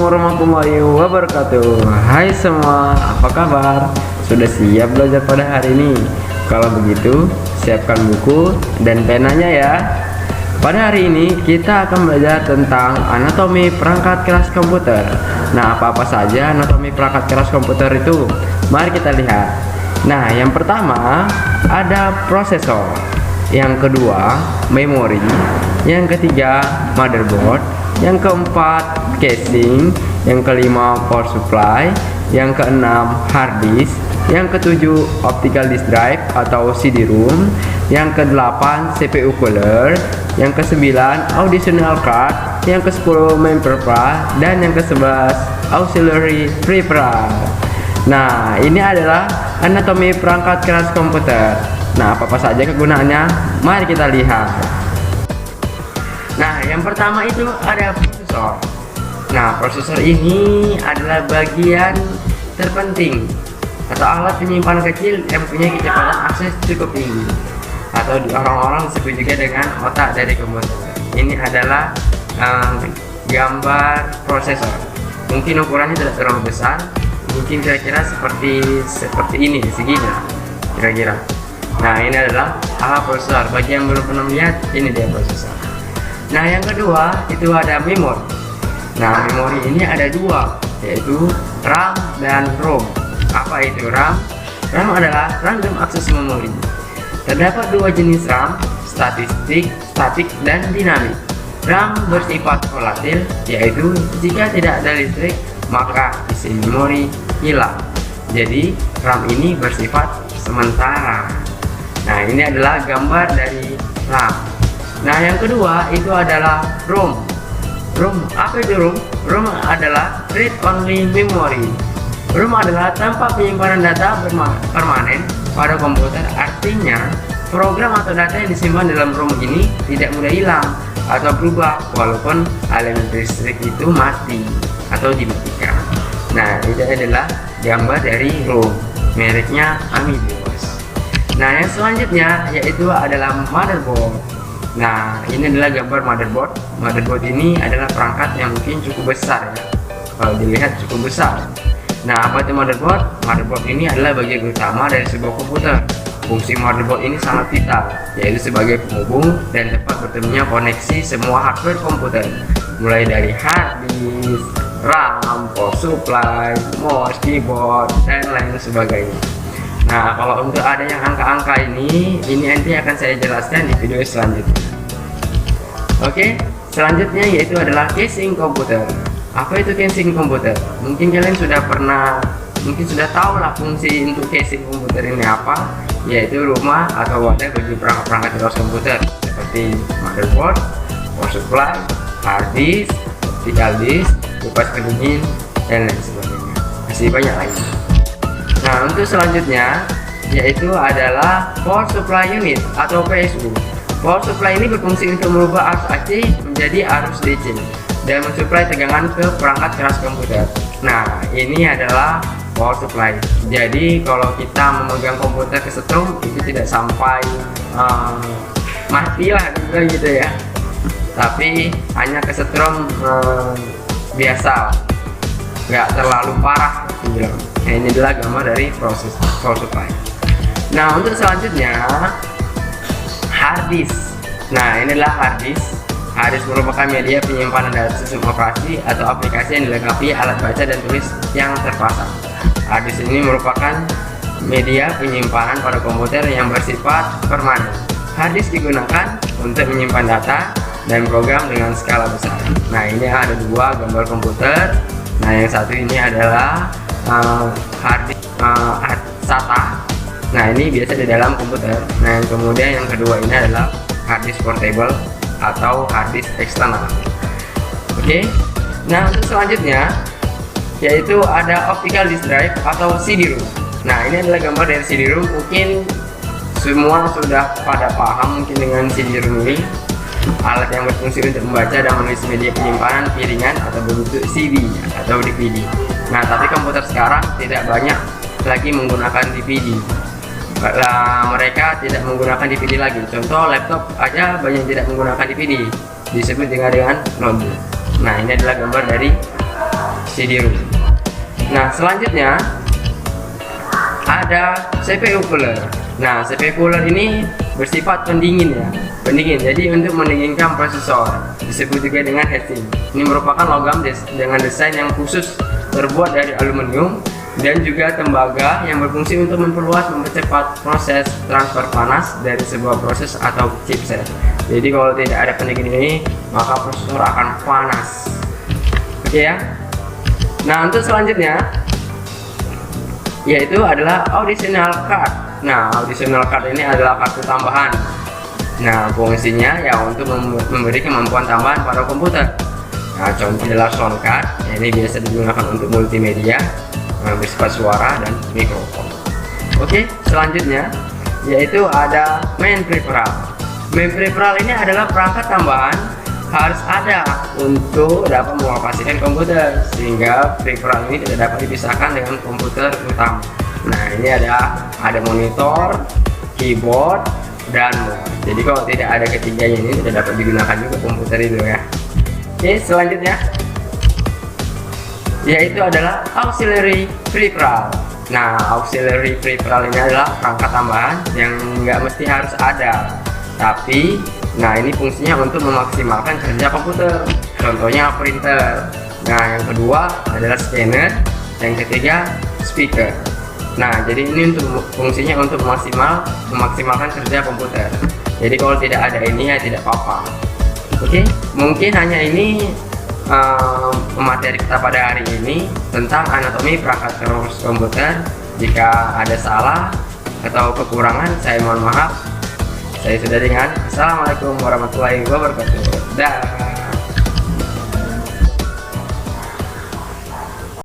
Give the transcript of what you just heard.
warahmatullahi wabarakatuh. Hai semua, apa kabar? Sudah siap belajar pada hari ini? Kalau begitu, siapkan buku dan penanya ya. Pada hari ini kita akan belajar tentang anatomi perangkat keras komputer. Nah, apa-apa saja anatomi perangkat keras komputer itu? Mari kita lihat. Nah, yang pertama ada prosesor, yang kedua memori, yang ketiga motherboard, yang keempat casing, yang kelima power supply, yang keenam hard disk, yang ketujuh optical disk drive atau CD-ROM, yang kedelapan CPU cooler, yang kesembilan auditional card, yang ke-10 main peripheral, dan yang ke-11 auxiliary peripheral. Nah, ini adalah anatomi perangkat keras komputer. Nah, apa saja kegunaannya? Mari kita lihat. Nah, yang pertama itu ada prosesor. Nah, prosesor ini adalah bagian terpenting atau alat penyimpanan kecil yang punya kecepatan akses cukup tinggi, atau orang-orang disebut juga dengan otak dari komputer. Ini adalah gambar prosesor. Mungkin ukurannya tidak terlalu besar, mungkin kira-kira seperti ini, segini kira-kira. Nah, ini adalah alat prosesor. Bagi yang belum pernah lihat, ini dia prosesor. Nah, yang kedua itu ada memori. Nah, memori ini ada dua, yaitu RAM dan ROM. Apa itu RAM? RAM adalah random access memory. Terdapat dua jenis RAM, statik dan dinamik. RAM bersifat volatil, yaitu jika tidak ada listrik maka isi memori hilang. Jadi RAM ini bersifat sementara. Nah, ini adalah gambar dari RAM. Nah, yang kedua itu adalah ROM. ROM, apa itu ROM? ROM adalah read only memory. ROM adalah tempat penyimpanan data permanen pada komputer. Artinya, program atau data yang disimpan dalam ROM ini tidak mudah hilang atau berubah walaupun elemen listrik itu mati atau dimatikan. Nah, ini adalah gambar dari ROM. Mereknya Amidios. Nah, yang selanjutnya yaitu adalah motherboard. Nah, ini adalah gambar motherboard. Motherboard ini adalah perangkat yang mungkin cukup besar ya. Kalau dilihat cukup besar. Nah, apa itu motherboard? Motherboard ini adalah bagian utama dari sebuah komputer. Fungsi motherboard ini sangat vital, yaitu sebagai penghubung dan tempat bertemunya koneksi semua hardware komputer, mulai dari hard disk, RAM, power supply, mouse, keyboard, dan lain sebagainya. Nah, kalau untuk ada yang angka-angka ini nanti akan saya jelaskan di video selanjutnya. Oke, selanjutnya yaitu adalah casing komputer. Apa itu casing komputer? Mungkin kalian sudah tahu lah fungsi untuk casing komputer ini apa, yaitu rumah atau wadah bagi perangkat keras komputer seperti motherboard, power supply, hard disk, optical disk, kipas pendingin, dan lain sebagainya. Masih banyak lagi. Nah, untuk selanjutnya yaitu adalah power supply unit atau PSU. Power supply ini berfungsi untuk merubah arus AC menjadi arus DC dan mensuplai tegangan ke perangkat keras komputer. Nah, ini adalah power supply. Jadi kalau kita memegang komputer kesetrum itu tidak sampai mati lah gitu ya, tapi hanya kesetrum biasa, nggak terlalu parah gitu. Nah, ini adalah gambar dari proses power supply. Nah, untuk selanjutnya hard disk. Nah, ini adalah hard disk. Hard disk merupakan media penyimpanan data sistem operasi atau aplikasi yang dilengkapi alat baca dan tulis yang terpasang. Hard disk ini merupakan media penyimpanan pada komputer yang bersifat permanen. Hard disk digunakan untuk menyimpan data dan program dengan skala besar. Nah, ini ada dua gambar komputer. Nah, yang satu ini adalah hard disk SATA. Nah, ini biasa di dalam komputer. Nah, kemudian yang kedua ini adalah hard disk portable atau hard disk eksternal. Oke. Nah, untuk selanjutnya yaitu ada optical disk drive atau CD-ROM. Nah, ini adalah gambar dari CD-ROM. Mungkin semua sudah pada paham mungkin dengan CD-ROM ini, alat yang berfungsi untuk membaca dan menulis media penyimpanan piringan atau berbentuk CD atau DVD. Nah, tapi komputer sekarang tidak banyak lagi menggunakan DVD. Mereka tidak menggunakan DVD lagi. Contoh laptop aja banyak tidak menggunakan DVD, disebut dengan notebook. Nah, ini adalah gambar dari CD-ROM. Nah, selanjutnya ada CPU cooler. Nah, CPU cooler ini bersifat pendingin ya, jadi untuk mendinginkan prosesor, disebut juga dengan heatsink. Ini merupakan logam dengan desain yang khusus terbuat dari aluminium dan juga tembaga yang berfungsi untuk mempercepat proses transfer panas dari sebuah proses atau chipset. Jadi kalau tidak ada pendingin ini, maka prosesor akan panas. Oke ya. Nah, untuk selanjutnya yaitu adalah additional card. Nah, additional card ini adalah kartu tambahan. Nah, fungsinya ya untuk memberi kemampuan tambahan pada komputer. Nah, contoh adalah sound card. Ini biasa digunakan untuk multimedia, bersifat suara dan mikrofon. Oke, selanjutnya yaitu ada main peripheral. Main peripheral ini adalah perangkat tambahan harus ada untuk dapat mengoperasikan komputer, sehingga peripheral ini tidak dapat dipisahkan dengan komputer utama. Nah, ini ada monitor, keyboard, dan mouse. Jadi kalau tidak ada ketiganya ini tidak dapat digunakan juga komputer itu ya. Oke, selanjutnya yaitu adalah auxiliary peripheral. Nah, auxiliary peripheral ini adalah perangkat tambahan yang nggak mesti harus ada, tapi nah ini fungsinya untuk memaksimalkan kerja komputer. Contohnya printer. Nah, yang kedua adalah scanner, yang ketiga speaker. Nah, jadi ini untuk fungsinya untuk memaksimalkan kerja komputer. Jadi kalau tidak ada ini ya tidak apa-apa. Oke, mungkin hanya ini materi kita pada hari ini tentang anatomi perangkat keras komputer. Jika ada salah atau kekurangan, saya mohon maaf. Saya sudah dengan. Assalamualaikum warahmatullahi wabarakatuh. Dah.